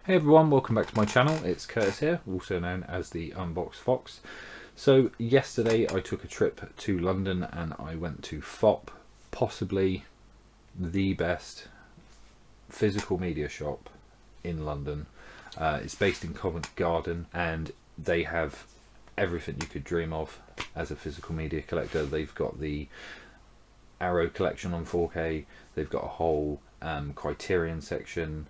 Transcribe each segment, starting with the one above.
Hey everyone, welcome back to my channel. It's Curtis here, also known as the Unbox Fox. So yesterday I took a trip to London and I went to FOPP, possibly the best physical media shop in London. It's based in Covent Garden and they have everything you could dream of as a physical media collector. They've got the Arrow collection on 4K, they've got a whole Criterion section,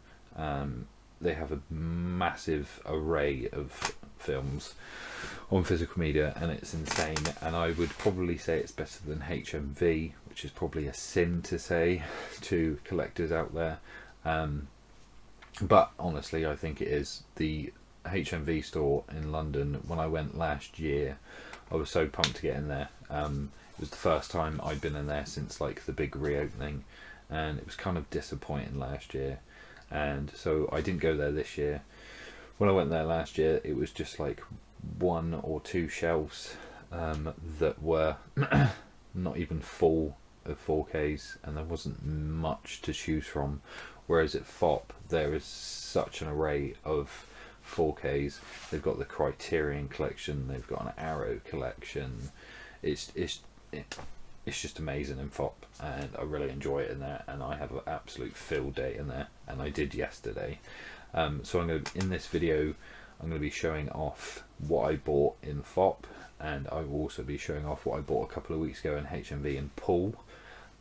they have a massive array of films on physical media and it's insane, and I would probably say it's better than HMV, which is probably a sin to say to collectors out there, but honestly I think it is. The HMV store in London, when I went last year, I was so pumped to get in there. It was the first time I'd been in there since like the big reopening, and it was kind of disappointing last year, and so I didn't go there this year. When I went there last year, it was just like one or two shelves that were not even full of 4Ks, and there wasn't much to choose from, whereas at FOPP there is such an array of 4Ks. They've got the Criterion collection, they've got an Arrow collection. It's just amazing in FOPP, and I really enjoy it in there, and I have an absolute field day in there, and I did yesterday. So in this video I'm going to be showing off what I bought in FOPP, and I will also be showing off what I bought a couple of weeks ago in HMV and Poole,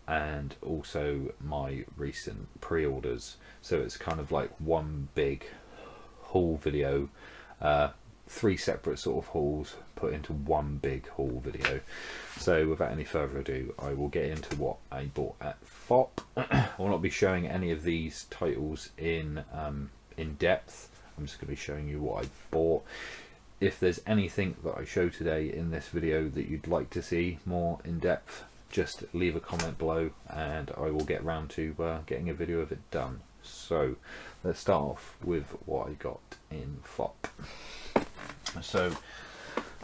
and also my recent pre-orders. So it's kind of like one big haul video, three separate sort of hauls put into one big haul video. So without any further ado, I will get into what I bought at FOPP. I will not be showing any of these titles in depth. I'm just going to be showing you what I bought. If there's anything that I show today in this video that you'd like to see more in depth, just leave a comment below and I will get round to getting a video of it done. So let's start off with what I got in FOPP. So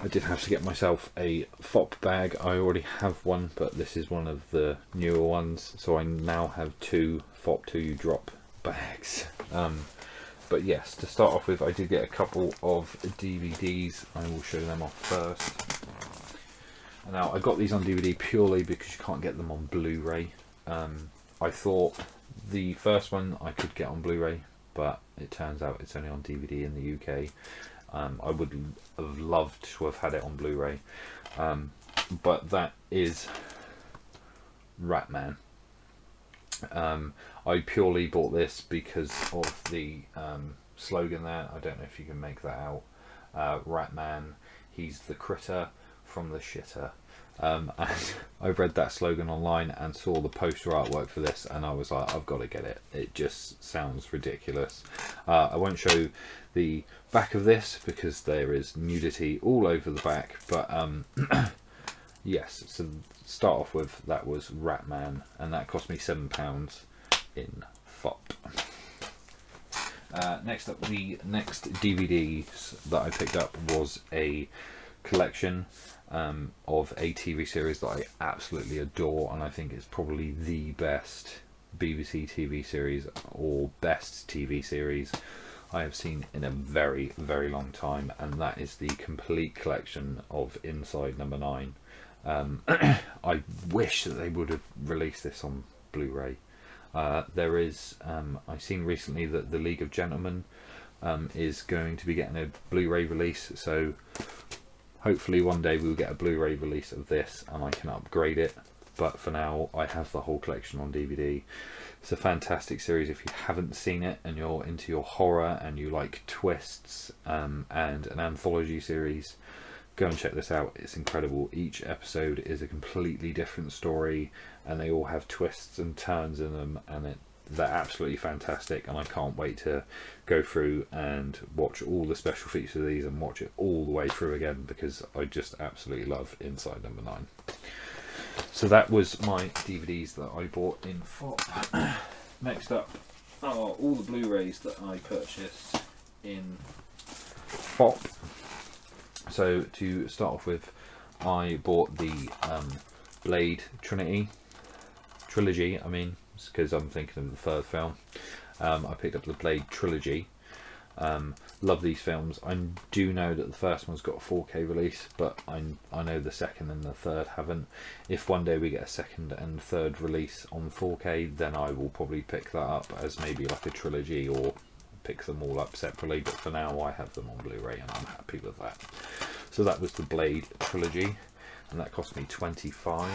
I did have to get myself a FOPP bag. I already have one, but this is one of the newer ones, so I now have two FOPP 2 drop bags. But yes, to start off with, I did get a couple of DVDs. I will show them off first. Now I got these on DVD purely because you can't get them on Blu-ray. I thought the first one I could get on Blu-ray, but it turns out it's only on DVD in the UK. I would have loved to have had it on Blu-ray, but that is Ratman. I purely bought this because of the slogan there. I don't know if you can make that out. Ratman, he's the critter from the shitter. And I read that slogan online and saw the poster artwork for this, and I was like, I've got to get it. It just sounds ridiculous. I won't show the back of this because there is nudity all over the back, but yes, so start off with, that was Ratman, and that cost me £7 in FOPP. Next up, the next DVDs that I picked up was a collection of a TV series that I absolutely adore, and I think it's probably the best BBC TV series or best TV series I have seen in a very, very long time, and that is the complete collection of Inside Number 9. I wish that they would have released this on Blu-ray. There is, I've seen recently that The League of Gentlemen is going to be getting a Blu-ray release, so hopefully one day we'll get a Blu-ray release of this and I can upgrade it, but for now I have the whole collection on DVD. It's a fantastic series. If you haven't seen it and you're into your horror and you like twists and an anthology series, go and check this out. It's incredible. Each episode is a completely different story and they all have twists and turns in them, and they're absolutely fantastic, and I can't wait to go through and watch all the special features of these and watch it all the way through again, because I just absolutely love Inside Number 9. So that was my DVDs that I bought in FOPP. Next up are all the Blu-rays that I purchased in FOPP. So to start off with, I bought the Blade trilogy, because I'm thinking of the third film. I picked up the Blade trilogy, Love these films. I do know that the first one's got a 4K release, but I know the second and the third haven't. If one day we get a second and third release on 4K, then I will probably pick that up as maybe like a trilogy, or pick them all up separately. But for now, I have them on Blu-ray and I'm happy with that. So that was the Blade trilogy, and that cost me £25.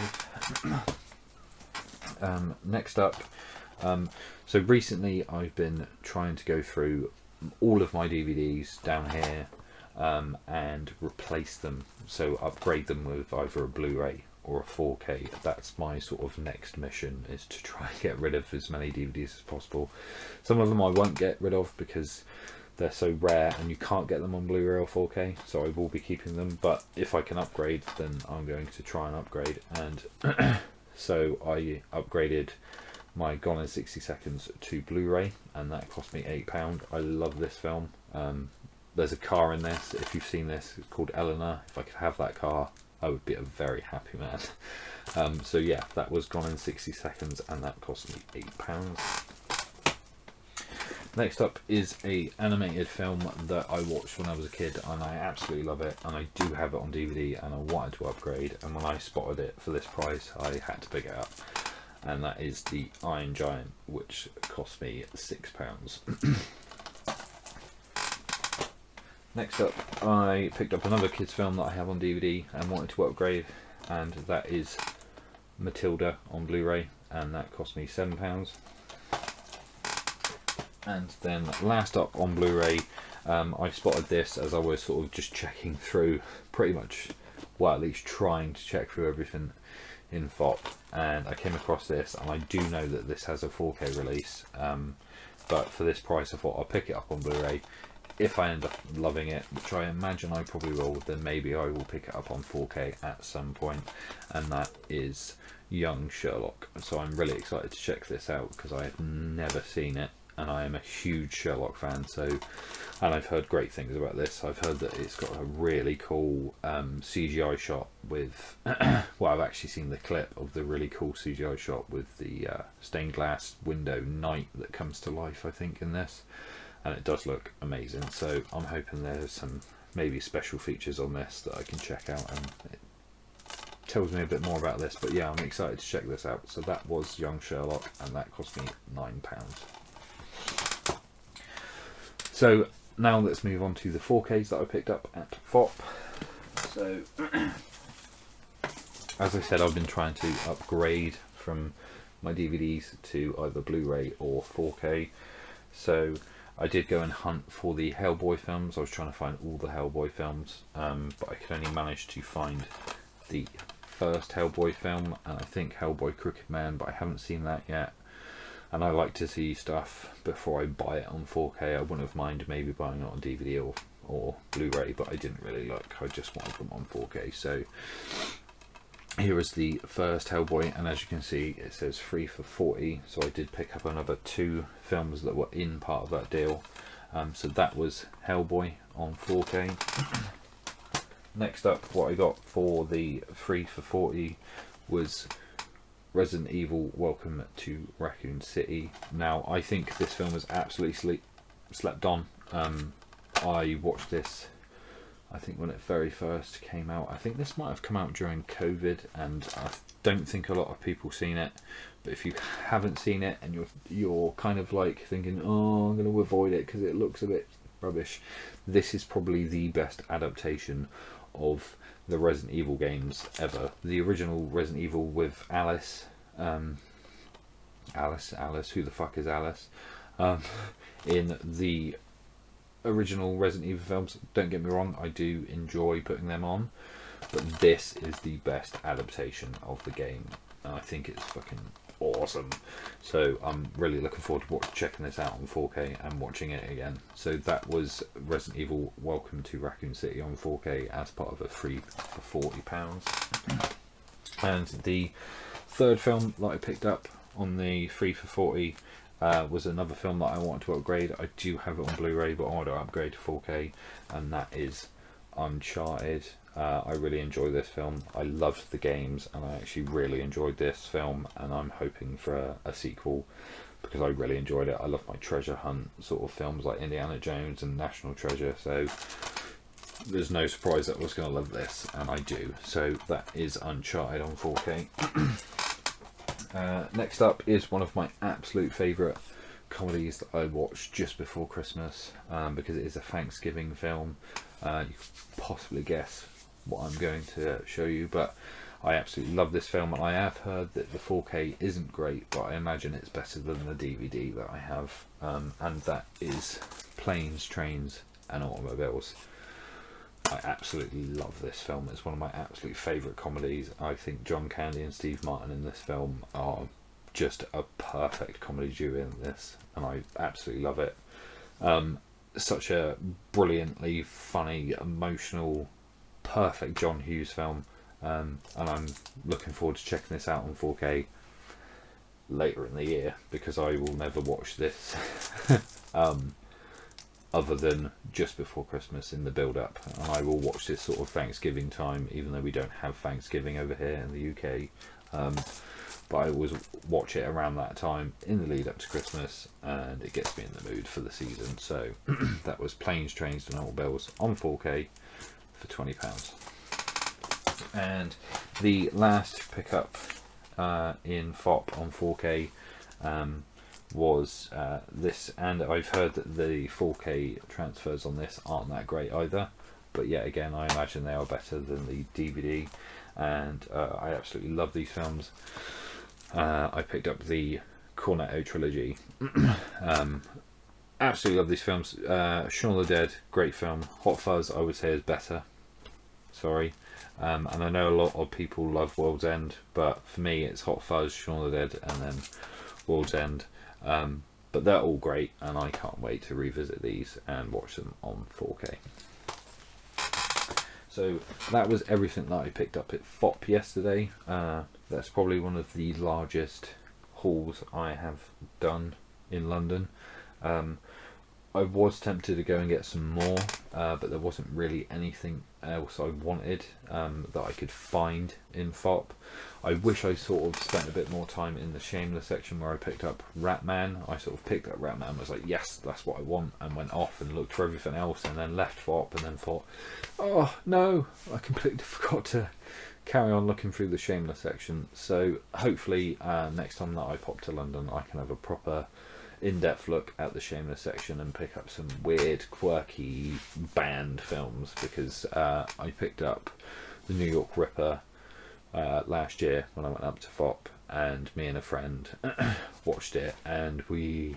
Next up, so recently I've been trying to go through all of my DVDs down here and replace them, so upgrade them with either a Blu-ray or a 4K. That's my sort of next mission, is to try and get rid of as many DVDs as possible. Some of them I won't get rid of because they're so rare and you can't get them on Blu-ray or 4K, so I will be keeping them. But if I can upgrade, then I'm going to try and upgrade. And so I upgraded my Gone in 60 Seconds to Blu-ray, and that cost me £8. I love this film. There's a car in this. If you've seen this, it's called Eleanor. If I could have that car, I would be a very happy man. So yeah, that was Gone in 60 Seconds, and that cost me £8. Next up is a animated film that I watched when I was a kid, and I absolutely love it, and I do have it on DVD, and I wanted to upgrade, and when I spotted it for this price, I had to pick it up. And that is the Iron Giant, which cost me £6. Next up, I picked up another kids film that I have on DVD and wanted to upgrade, and that is Matilda on Blu-ray, and that cost me £7. And then last up on Blu-ray, I spotted this as I was sort of just checking through pretty much, well, at least trying to check through everything in FOP, and I came across this, and I do know that this has a 4K release, but for this price I thought I'll pick it up on Blu-ray. If I end up loving it, which I imagine I probably will, then maybe I will pick it up on 4K at some point, and that is Young Sherlock. So I'm really excited to check this out because I have never seen it, and I am a huge Sherlock fan. So, and I've heard great things about this. I've heard that it's got a really cool CGI shot with well, I've actually seen the clip of the really cool CGI shot with the stained glass window night that comes to life, I think, in this, and it does look amazing. So I'm hoping there's some maybe special features on this that I can check out, and it tells me a bit more about this. But yeah, I'm excited to check this out. So that was Young Sherlock, and that cost me £9. So now let's move on to the 4Ks that I picked up at FOP. So as I said, I've been trying to upgrade from my DVDs to either Blu-ray or 4K. So I did go and hunt for the Hellboy films. I was trying to find all the Hellboy films, but I could only manage to find the first Hellboy film, and I think Hellboy Crooked Man, but I haven't seen that yet. And I like to see stuff before I buy it on 4K. I wouldn't have minded maybe buying it on DVD or Blu-ray, but I didn't really look. I just wanted them on 4K. So here is the first Hellboy, and as you can see, it says 3 for £40. So I did pick up another 2 films that were in part of that deal. So that was Hellboy on 4K. Next up, what I got for the 3 for £40 was Resident Evil Welcome to Raccoon City. Now, I think this film was absolutely slept on. I watched this, I think, when it very first came out. I think this might have come out during COVID, and I don't think a lot of people seen it. But if you haven't seen it and you're kind of like thinking, oh, I'm going to avoid it because it looks a bit rubbish, this is probably the best adaptation of the Resident Evil games ever. The original Resident Evil with Alice, who the fuck is Alice? In the original Resident Evil films, don't get me wrong, I do enjoy putting them on, but this is the best adaptation of the game, and I think it's fucking awesome. So I'm really looking forward to checking this out on 4K and watching it again. So that was Resident Evil Welcome to Raccoon City on 4K as part of a 3 for £40. And the third film that I picked up on the 3 for £40 was another film that I wanted to upgrade. I do have it on Blu-ray, but I want to upgrade to 4K, and that is Uncharted. I really enjoy this film. I loved the games, and I actually really enjoyed this film, and I'm hoping for a sequel because I really enjoyed it. I love my treasure hunt sort of films like Indiana Jones and National Treasure, so there's no surprise that I was going to love this, and I do. So that is Uncharted on 4K. Next up is one of my absolute favourite comedies that I watched just before Christmas, because it is a Thanksgiving film. You can possibly guess what I'm going to show you, but I absolutely love this film. I have heard that the 4K isn't great, but I imagine it's better than the DVD that I have, and that is Planes, Trains and Automobiles. I absolutely love this film. It's one of my absolute favourite comedies. I think John Candy and Steve Martin in this film are just a perfect comedy duo in this, and I absolutely love it. Such a brilliantly funny, emotional, perfect John Hughes film, and I'm looking forward to checking this out on 4K later in the year, because I will never watch this other than just before Christmas in the build-up, and I will watch this sort of Thanksgiving time, even though we don't have Thanksgiving over here in the UK, but I always watch it around that time in the lead up to Christmas, and it gets me in the mood for the season. So that was Planes, Trains and Automobiles on 4K for £20. And the last pickup in FOP on 4K was this, and I've heard that the 4K transfers on this aren't that great either, but yet again I imagine they are better than the DVD, and I absolutely love these films. I picked up the Cornetto trilogy. Absolutely love these films. Shaun of the Dead, great film. Hot Fuzz I would say is better, sorry. And I know a lot of people love World's End, but for me it's Hot Fuzz, Shaun of the Dead and then World's End. But they're all great, and I can't wait to revisit these and watch them on 4K. So that was everything that I picked up at FOP yesterday. That's probably one of the largest hauls I have done in London. I was tempted to go and get some more, but there wasn't really anything else I wanted that I could find in FOP. I wish I sort of spent a bit more time in the Shameless section where I picked up Ratman. I sort of picked up Ratman and was like, yes, that's what I want, and went off and looked for everything else, and then left FOP and then thought, oh no, I completely forgot to carry on looking through the Shameless section. So hopefully next time that I pop to London I can have a proper in-depth look at the Shameless section and pick up some weird, quirky, banned films, because I picked up The New York Ripper last year when I went up to FOP, and me and a friend watched it, and we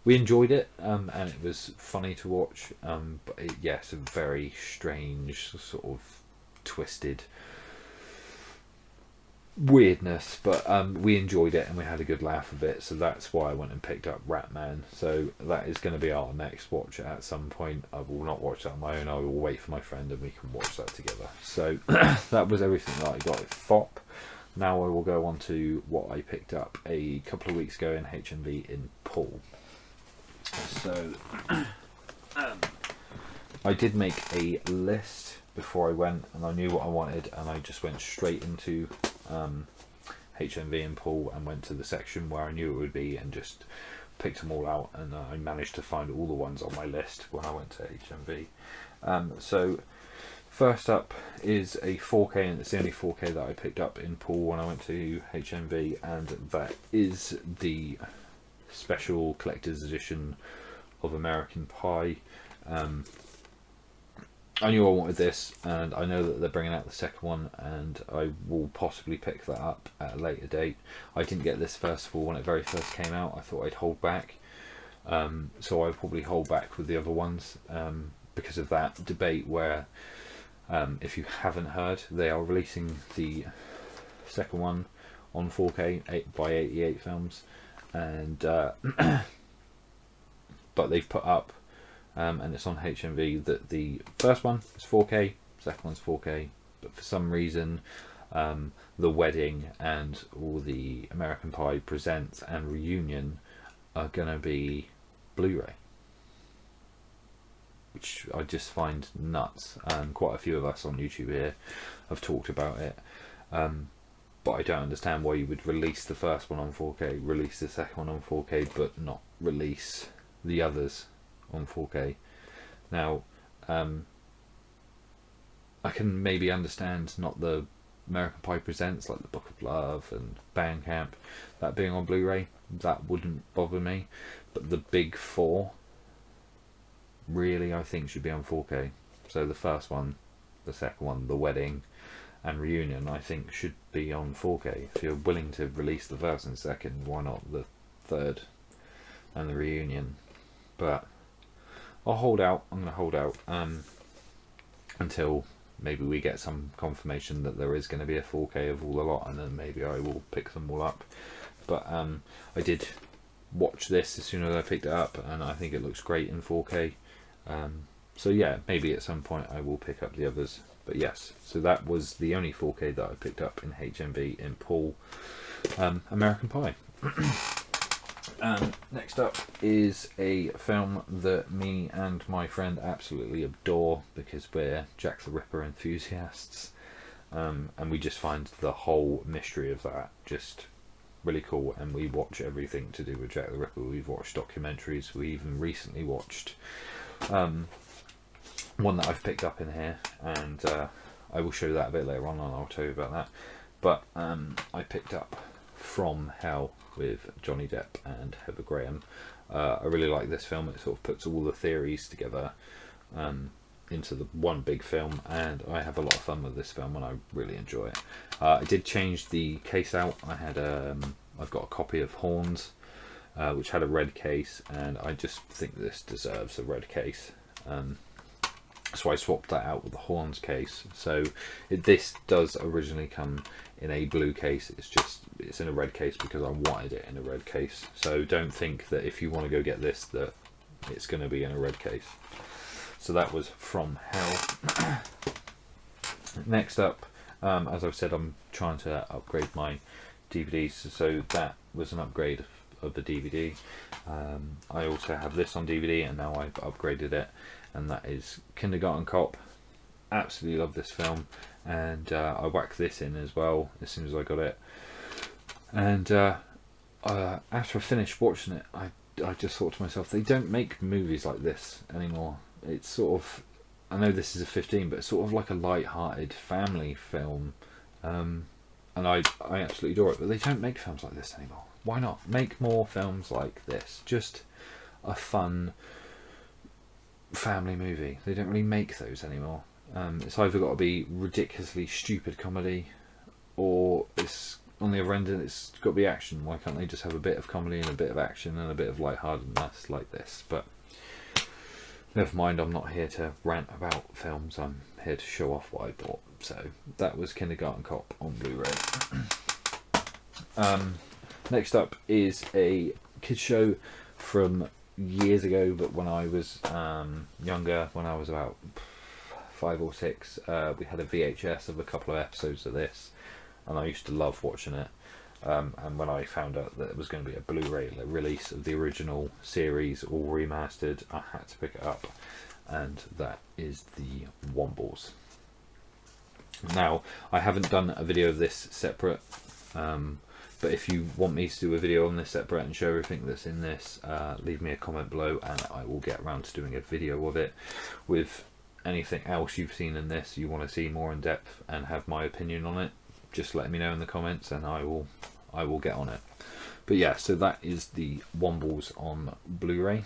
enjoyed it, and it was funny to watch, but yes, a very strange, sort of twisted weirdness, but we enjoyed it and we had a good laugh of it, so that's why I went and picked up Ratman. So that is going to be our next watch at some point. I will not watch that on my own, I will wait for my friend and we can watch that together. So that was everything that I got at FOP. Now I will go on to what I picked up a couple of weeks ago in HMV in Poole. So I did make a list before I went, and I knew what I wanted, and I just went straight into HMV in Poole and went to the section where I knew it would be and just picked them all out, and I managed to find all the ones on my list when I went to HMV. So first up is a 4K, and it's the only 4K that I picked up in Poole when I went to HMV, and that is the special collector's edition of American Pie. I knew I wanted this, and I know that they're bringing out the second one, and I will possibly pick that up at a later date. I didn't get this first of all when it very first came out. I thought I'd hold back, so I'll probably hold back with the other ones because of that debate where, if you haven't heard, they are releasing the second one on 4K by 88 Films, and but they've put up and it's on HMV that the first one is 4K, second one's 4K, but for some reason The Wedding and all the American Pie Presents and Reunion are going to be Blu-ray. which I just find nuts. Quite a few of us on YouTube here have talked about it, but I don't understand why you would release the first one on 4K, release the second one on 4K, but not release the others on 4K. Now, I can maybe understand not the American Pie Presents, like the Book of Love and Bandcamp, that being on Blu-ray, that wouldn't bother me, but the big four really I think should be on 4K. So the first one, the second one, The Wedding and Reunion, I think should be on 4K. If you're willing to release the first and second, why not the third and the Reunion? But I'll hold out. I'm going to hold out until maybe we get some confirmation that there is going to be a 4K of all the lot, and then maybe I will pick them all up. But I did watch this as soon as I picked it up, and I think it looks great in 4K. So yeah, maybe at some point I will pick up the others. But yes, so that was the only 4K that I picked up in HMV in Poole, American Pie. Next up is a film that me and my friend absolutely adore, because we're Jack the Ripper enthusiasts, and we just find the whole mystery of that just really cool, and we watch everything to do with Jack the Ripper. We've watched documentaries, we even recently watched one that I've picked up in here, and I will show that a bit later on and I'll tell you about that. But I picked up From Hell with Johnny Depp and Heather Graham. I really like this film. It sort of puts all the theories together into the one big film, and I have a lot of fun with this film and I really enjoy it. I did change the case out. I had I've got a copy of Horns, which had a red case, and I just think this deserves a red case. So I swapped that out with the Horns case. So this does originally come in a blue case. It's in a red case because I wanted it in a red case. So don't think that if you want to go get this that it's going to be in a red case. So that was From Hell. Next up, as I've said, I'm trying to upgrade my DVDs, so that was an upgrade of the DVD. I also have this on DVD, and now I've upgraded it, and that is Kindergarten Cop. Absolutely love this film, and I whacked this in as well as soon as I got it. And after I finished watching it, I just thought to myself, they don't make movies like this anymore. It's sort of, I know this is a 15, but it's sort of like a light-hearted family film, and I absolutely adore it. But they don't make films like this anymore. Why not make more films like this? Just a fun family movie. They don't really make those anymore. It's either got to be ridiculously stupid comedy, or it's on the other end and it's got to be action. Why can't they just have a bit of comedy and a bit of action and a bit of lightheartedness like this? But never mind, I'm not here to rant about films, I'm here to show off what I bought. So that was Kindergarten Cop on Blu-ray. Next up is a kids show from years ago, but when I was younger, when I was about 5 or 6, we had a VHS of a couple of episodes of this, and I used to love watching it. And when I found out that it was going to be a Blu-ray release of the original series, all remastered, I had to pick it up, and that is the Wombles. Now, I haven't done a video of this separate, but if you want me to do a video on this separate and show everything that's in this, leave me a comment below and I will get around to doing a video of it. With anything else you've seen in this you want to see more in depth and have my opinion on it, just let me know in the comments and I will get on it. But yeah, so that is the Wombles on Blu-ray.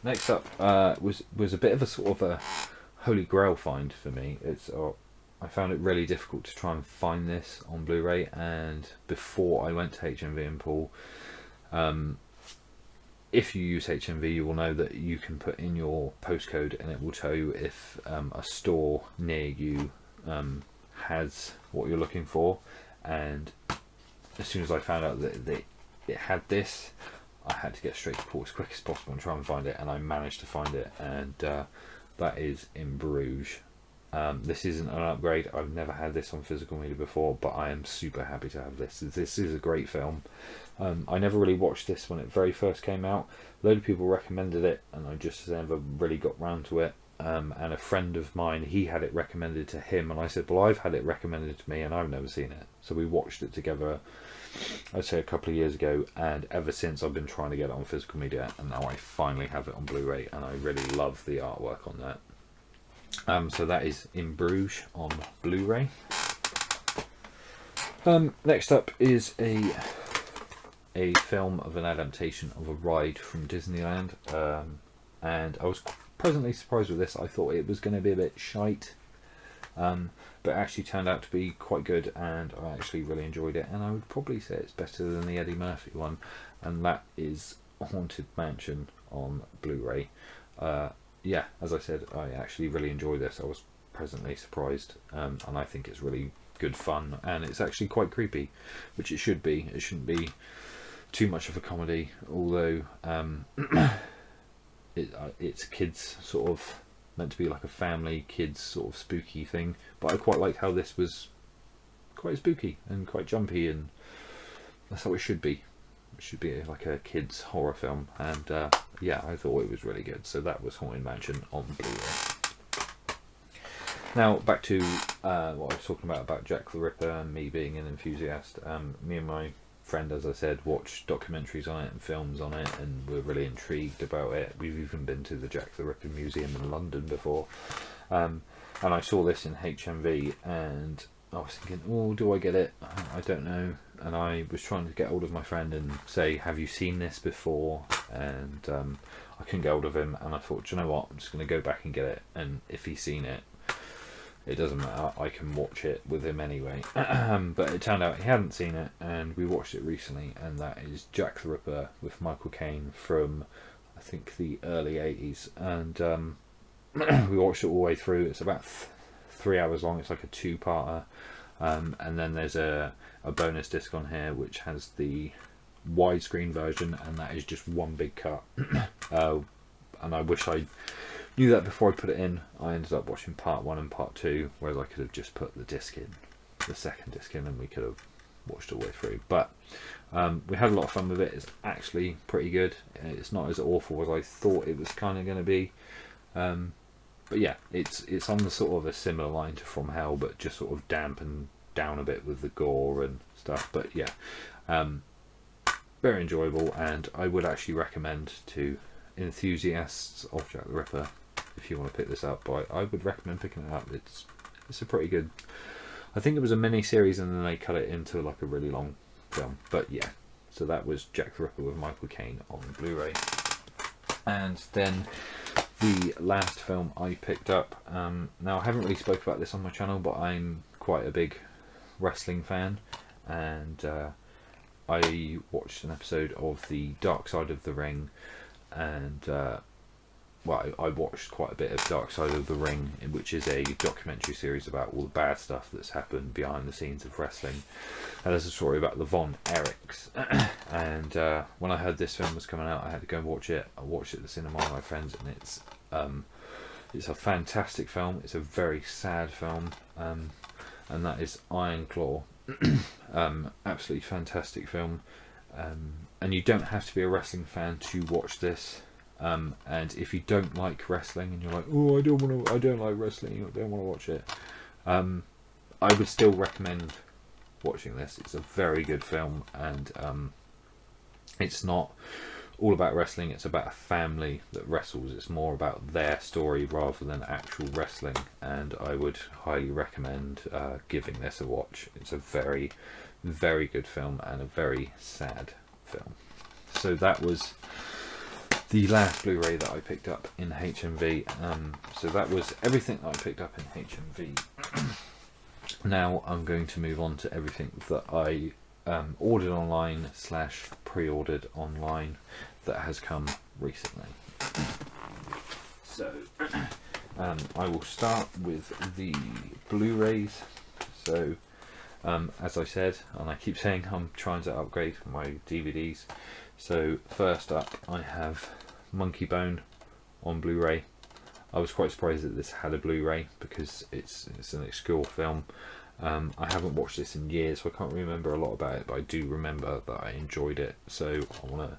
Next up was a bit of a sort of a holy grail find for me. I found it really difficult to try and find this on Blu-ray, and before I went to HMV in Poole, if you use HMV you will know that you can put in your postcode and it will tell you if a store near you has what you're looking for. And as soon as I found out that it had this, I had to get straight to Poole as quick as possible and try and find it, and I managed to find it, and that is in Bruges. This isn't an upgrade. I've never had this on physical media before, but I am super happy to have this. This is a great film. I never really watched this when it very first came out. A load of people recommended it, and I just never really got round to it. And a friend of mine, he had it recommended to him, and I said, well, I've had it recommended to me and I've never seen it. So we watched it together, I'd say a couple of years ago, and ever since I've been trying to get it on physical media, and now I finally have it on Blu-ray, and I really love the artwork on that. So that is In Bruges on Blu-ray. Next up is a film of an adaptation of a ride from Disneyland, and I was pleasantly surprised with this. I thought it was going to be a bit shite, but it actually turned out to be quite good, and I actually really enjoyed it, and I would probably say it's better than the Eddie Murphy one, and that is Haunted Mansion on Blu-ray. Yeah, as I said, I actually really enjoyed this. I was pleasantly surprised, and I think it's really good fun, and it's actually quite creepy, which it should be. It shouldn't be too much of a comedy, although it's kids, sort of meant to be like a family kids sort of spooky thing, but I quite liked how this was quite spooky and quite jumpy, and that's how it should be. It should be like a kids horror film, and yeah, I thought it was really good. So that was Haunted Mansion on Blu-ray. Now back to what I was talking about Jack the Ripper and me being an enthusiast. Me and my friend, as I said, watched documentaries on it and films on it, and we're really intrigued about it. We've even been to the Jack the Ripper Museum in London before, and I saw this in HMV, and I was thinking, oh, do I get it? I don't know. And I was trying to get hold of my friend and say, have you seen this before? And I couldn't get hold of him, and I thought, do you know what, I'm just going to go back and get it, and if he's seen it, it doesn't matter, I can watch it with him anyway. But it turned out he hadn't seen it, and we watched it recently, and that is Jack the Ripper with Michael Caine from, I think, the early 80s. And we watched it all the way through. It's about 3 hours long. It's like a two-parter. And then there's a bonus disc on here which has the widescreen version, and that is just one big cut. And I wish I knew that before I put it in. I ended up watching part 1 and part 2, whereas I could have just put the disc in, the second disc in, and we could have watched it all the way through. But we had a lot of fun with it. It's actually pretty good. It's not as awful as I thought it was kind of going to be. But yeah, it's on the sort of a similar line to From Hell, but just sort of dampened down a bit with the gore and stuff. But yeah, very enjoyable, and I would actually recommend to enthusiasts of Jack the Ripper, if you want to pick this up, I would recommend picking it up. It's a pretty good, I think it was a mini series and then they cut it into like a really long film. But yeah, so that was Jack the Ripper with Michael Caine on Blu-ray. And then the last film I picked up, now I haven't really spoke about this on my channel, but I'm quite a big wrestling fan, and I watched an episode of the Dark Side of the Ring, and well, I watched quite a bit of Dark Side of the Ring, which is a documentary series about all the bad stuff that's happened behind the scenes of wrestling. And there's a story about the Von Erichs. And when I heard this film was coming out, I had to go and watch it. I watched it at the cinema with my friends, and it's a fantastic film. It's a very sad film, and that is Iron Claw. Absolutely fantastic film. And you don't have to be a wrestling fan to watch this. And if you don't like wrestling and you're like, oh, I don't like wrestling, I don't want to watch it, I would still recommend watching this. It's a very good film, and it's not all about wrestling. It's about a family that wrestles. It's more about their story rather than actual wrestling, and I would highly recommend giving this a watch. It's a very, very good film and a very sad film. So that was the last Blu-ray that I picked up in HMV. So that was everything that I picked up in HMV. Now I'm going to move on to everything that I ordered online / pre-ordered online that has come recently. So I will start with the Blu-rays. So as I said, and I keep saying, I'm trying to upgrade my DVDs. So first up I have Monkey Bone on Blu-ray. I was quite surprised that this had a Blu-ray, because it's an obscure film. I haven't watched this in years, so I can't remember a lot about it, but I do remember that I enjoyed it, so I want to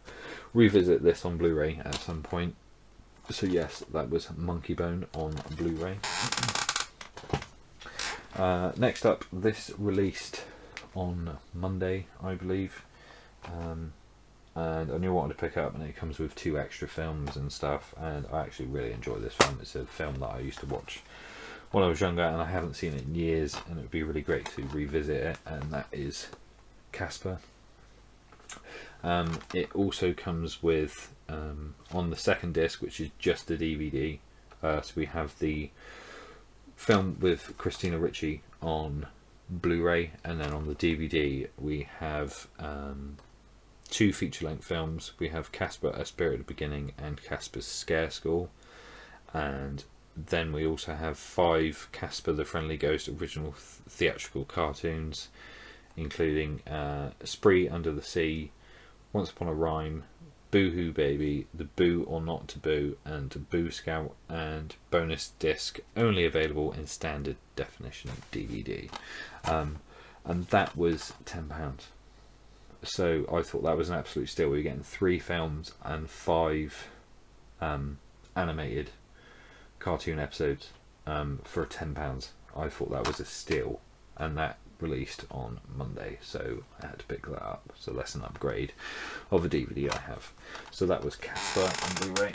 revisit this on Blu-ray at some point. So yes, that was Monkey Bone on Blu-ray. Next up, this released on Monday, I believe, and I knew I wanted to pick it up, and it comes with 2 extra films and stuff, and I actually really enjoy this film. It's a film that I used to watch when I was younger, and I haven't seen it in years, and it would be really great to revisit it, and that is Casper. It also comes with, on the second disc, which is just the DVD, so we have the film with Christina Ricci on Blu-ray, and then on the DVD we have 2 feature-length films. We have Casper, A Spirited Beginning, and Casper's Scare School, and then we also have 5 Casper the Friendly Ghost original theatrical cartoons, including Spree Under the Sea, Once Upon a Rhyme, Boo-Hoo Baby, The Boo or Not to Boo, and Boo Scout, and bonus disc only available in standard definition DVD. And that was £10. So I thought that was an absolute steal. We were getting 3 films and 5 animated cartoon episodes for £10. I thought that was a steal, and that released on Monday, so I had to pick that up. So that's an upgrade of a DVD I have. So that was Casper on Blu-ray.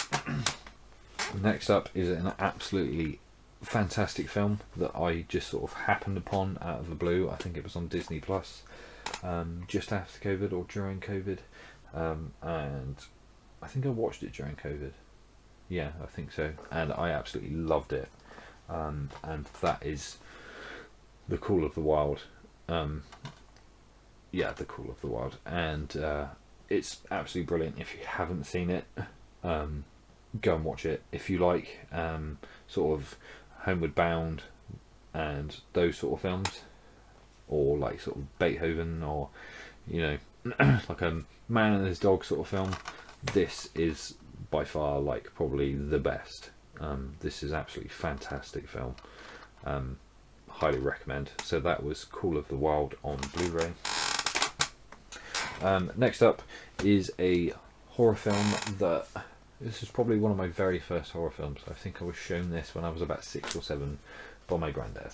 Next up is an absolutely fantastic film that I just sort of happened upon out of the blue. I think it was on Disney Plus, just after COVID or during COVID, and I think I watched it during COVID. Yeah, I think so, and I absolutely loved it. And that is The Call of the Wild. Yeah, The Call of the Wild, and it's absolutely brilliant. If you haven't seen it, go and watch it. If you like sort of Homeward Bound and those sort of films, or like sort of Beethoven, or you know, like a Man and His Dog sort of film, this is by far like probably the best. This is absolutely fantastic film. Highly recommend. So that was Call of the Wild on Blu-ray. Next up is a horror film that, this is probably one of my very first horror films. I think I was shown this when I was about 6 or 7 by my granddad,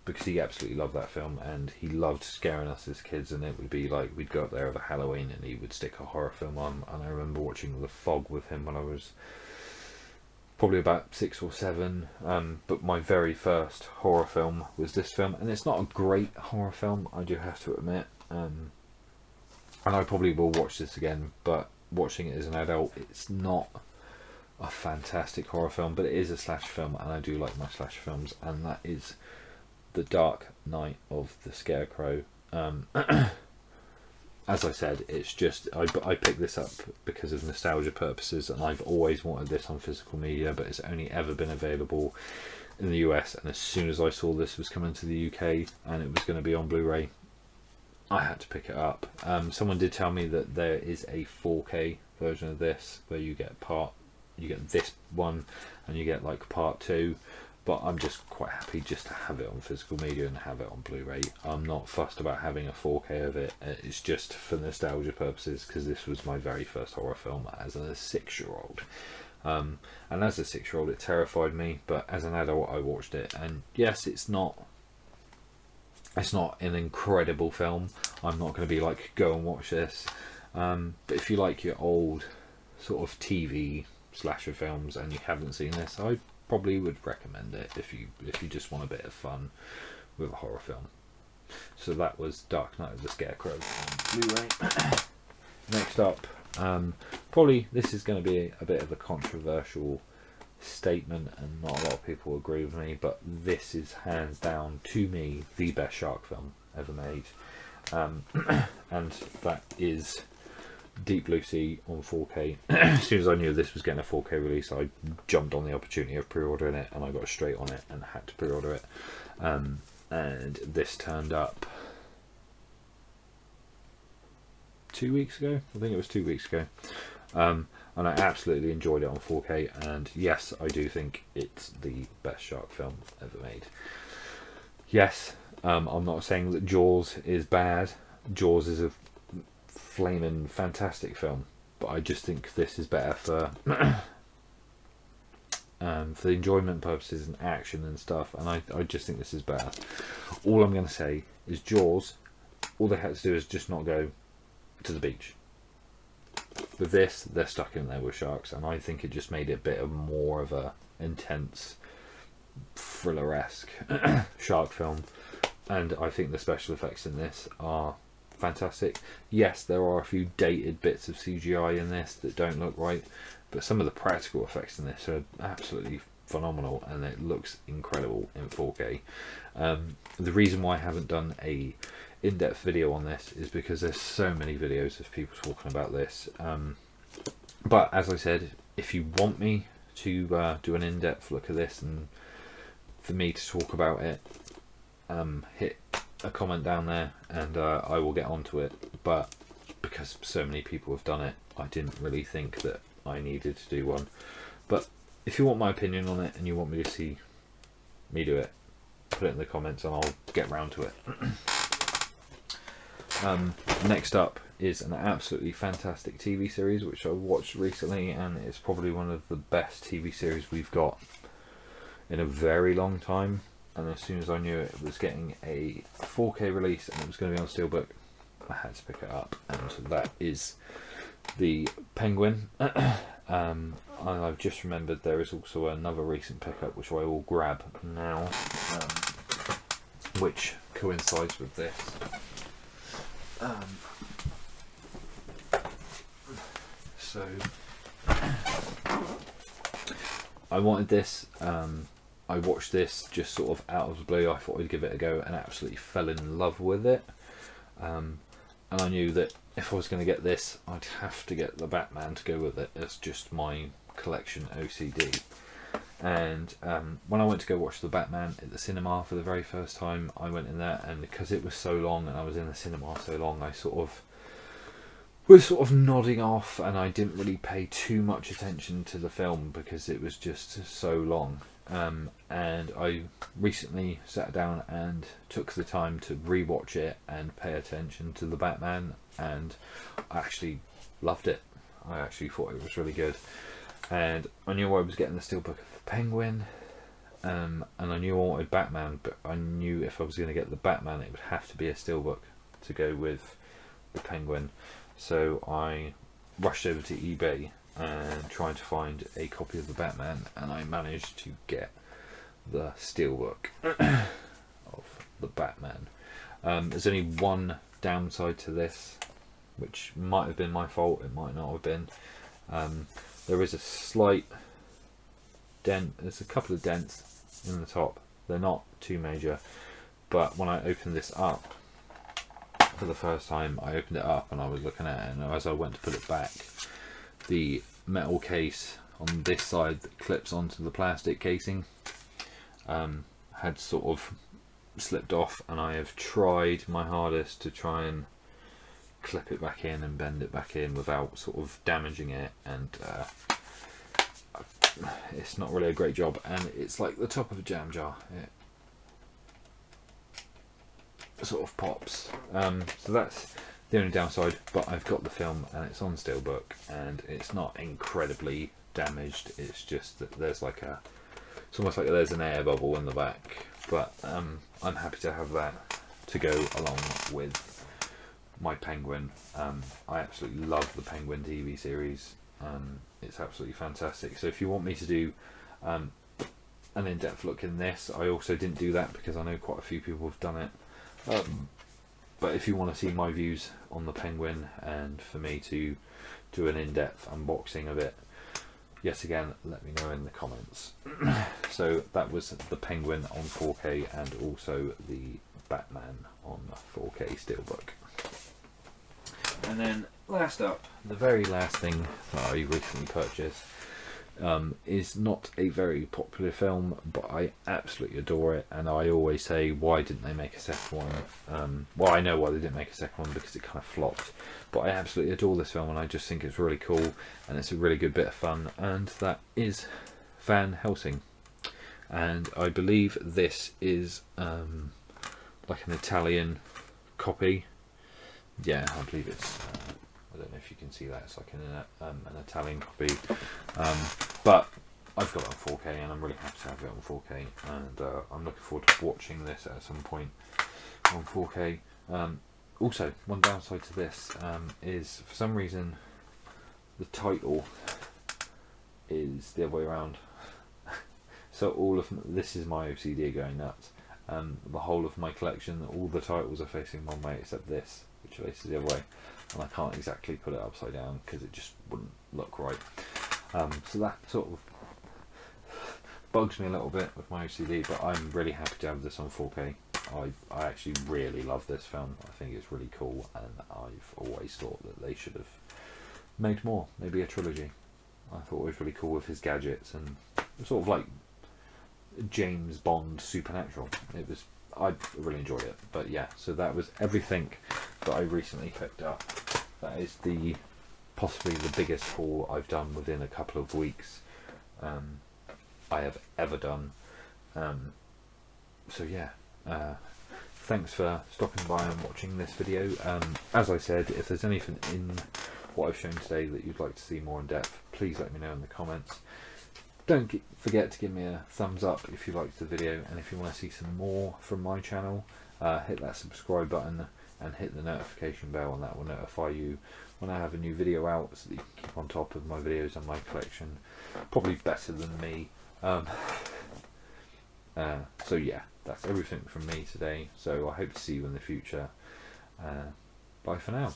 because he absolutely loved that film, and he loved scaring us as kids. And it would be like, we'd go up there over Halloween and he would stick a horror film on, and I remember watching The Fog with him when I was probably about 6 or 7, but my very first horror film was this film, and it's not a great horror film, I do have to admit, and I probably will watch this again, but watching it as an adult, it's not a fantastic horror film, but it is a slasher film, and I do like my slasher films, and that is The Dark Night of the Scarecrow. As I said, it's just, I picked this up because of nostalgia purposes, and I've always wanted this on physical media, but it's only ever been available in the US, and as soon as I saw this was coming to the UK and it was going to be on Blu-ray, I had to pick it up. Someone did tell me that there is a 4K version of this where you get this one and you get like part 2, but I'm just quite happy just to have it on physical media and have it on Blu-ray. I'm not fussed about having a 4K of it. It's just for nostalgia purposes, because this was my very first horror film as a 6-year-old. And as a 6-year-old it terrified me, but as an adult I watched it, and yes, it's not an incredible film. I'm not going to be like, go and watch this, but if you like your old sort of TV slasher films and you haven't seen this, I probably would recommend it if you just want a bit of fun with a horror film. So that was Dark Night of the Scarecrow on Blu-ray. Next up, probably this is going to be a bit of a controversial statement and not a lot of people agree with me, but this is hands down, to me, the best shark film ever made, and that is Deep Blue Sea on 4K. As soon as I knew this was getting a 4K release, I jumped on the opportunity of pre-ordering it, and I got straight on it and had to pre-order it, and this turned up 2 weeks ago. I think it was 2 weeks ago. and I absolutely enjoyed it on 4K, and yes, I do think it's the best shark film ever made. Yes, I'm not saying that Jaws is bad. Jaws is a flaming fantastic film, but I just think this is better for the enjoyment purposes and action and stuff, and I just think this is better. All I'm going to say is Jaws, all they had to do is just not go to the beach. With this, they're stuck in there with sharks, and I think it just made it a bit of more of a intense, thriller-esque shark film. And I think the special effects in this are fantastic. Yes, there are a few dated bits of CGI in this that don't look right, but some of the practical effects in this are absolutely phenomenal, and it looks incredible in 4K. The reason why I haven't done a in-depth video on this is because there's so many videos of people talking about this, but as I said, if you want me to do an in-depth look at this and for me to talk about it, hit a comment down there and I will get onto it. But because so many people have done it, I didn't really think that I needed to do one. But if you want my opinion on it and you want me to see me do it, put it in the comments and I'll get round to it. Next up is an absolutely fantastic TV series which I watched recently, and it's probably one of the best TV series we've got in a very long time. And as soon as I knew it was getting a 4K release and it was going to be on Steelbook, I had to pick it up, and that is the Penguin. And I've just remembered there is also another recent pickup which I will grab now, which coincides with this. So I wanted this. I watched this just sort of out of the blue. I thought I'd give it a go and absolutely fell in love with it. And I knew that if I was going to get this, I'd have to get the Batman to go with it. It's just my collection OCD. And when I went to go watch the Batman at the cinema for the very first time, I went in there, and because it was so long and I was in the cinema so long, I was sort of nodding off, and I didn't really pay too much attention to the film because it was just so long. And I recently sat down and took the time to rewatch it and pay attention to the Batman, and I actually loved it. I actually thought it was really good, and I knew I was getting the Steelbook of the Penguin, and I knew I wanted Batman, but I knew if I was going to get the Batman it would have to be a Steelbook to go with the Penguin. So I rushed over to eBay and trying to find a copy of the Batman, and I managed to get the Steelbook of the Batman. There's only one downside to this, which might have been my fault, it might not have been. There is a slight dent, there's a couple of dents in the top, they're not too major, but when I opened this up for the first time, I opened it up and I was looking at it, and as I went to put it back, the metal case on this side that clips onto the plastic casing had sort of slipped off, and I have tried my hardest to try and clip it back in and bend it back in without sort of damaging it, and it's not really a great job, and it's like the top of a jam jar. It sort of pops, so that's the only downside, but I've got the film and it's on Steelbook and it's not incredibly damaged. It's just that there's like it's almost like there's an air bubble in the back, but I'm happy to have that to go along with my Penguin. I absolutely love the Penguin TV series. It's absolutely fantastic. So if you want me to do an in-depth look in this, I also didn't do that because I know quite a few people have done it. But if you want to see my views on the Penguin and for me to do an in-depth unboxing of it, yet again, let me know in the comments. So that was the Penguin on 4K and also the Batman on 4K Steelbook. And then last up, the very last thing that I recently purchased, is not a very popular film, but I absolutely adore it, and I always say, why didn't they make a second one? Well, I know why they didn't make a second one, because it kind of flopped, but I absolutely adore this film, and I just think it's really cool, and it's a really good bit of fun, and that is Van Helsing. And I believe this is like an Italian copy. Yeah, I believe it's I don't know if you can see that, it's like an Italian copy, but I've got it on 4K, and I'm really happy to have it on 4K, and I'm looking forward to watching this at some point on 4K. Also, one downside to this is, for some reason, the title is the other way around. So all of this is my OCD going nuts. The whole of my collection, all the titles are facing one way except this, which faces the other way, and I can't exactly put it upside down because it just wouldn't look right. So that sort of bugs me a little bit with my OCD, but I'm really happy to have this on 4K. I actually really love this film. I think it's really cool, and I've always thought that they should have made more, maybe a trilogy. I thought it was really cool with his gadgets and sort of like James Bond Supernatural. I really enjoyed it. But yeah, so that was everything that I recently picked up. That is possibly the biggest haul I've done within a couple of weeks I have ever done. So yeah, thanks for stopping by and watching this video. As I said, if there's anything in what I've shown today that you'd like to see more in depth, please let me know in the comments. Don't forget to give me a thumbs up if you liked the video, and if you want to see some more from my channel, hit that subscribe button and hit the notification bell, and that will notify you when I have a new video out, so that you can keep on top of my videos and my collection, probably better than me. So yeah, that's everything from me today, so I hope to see you in the future. Bye for now.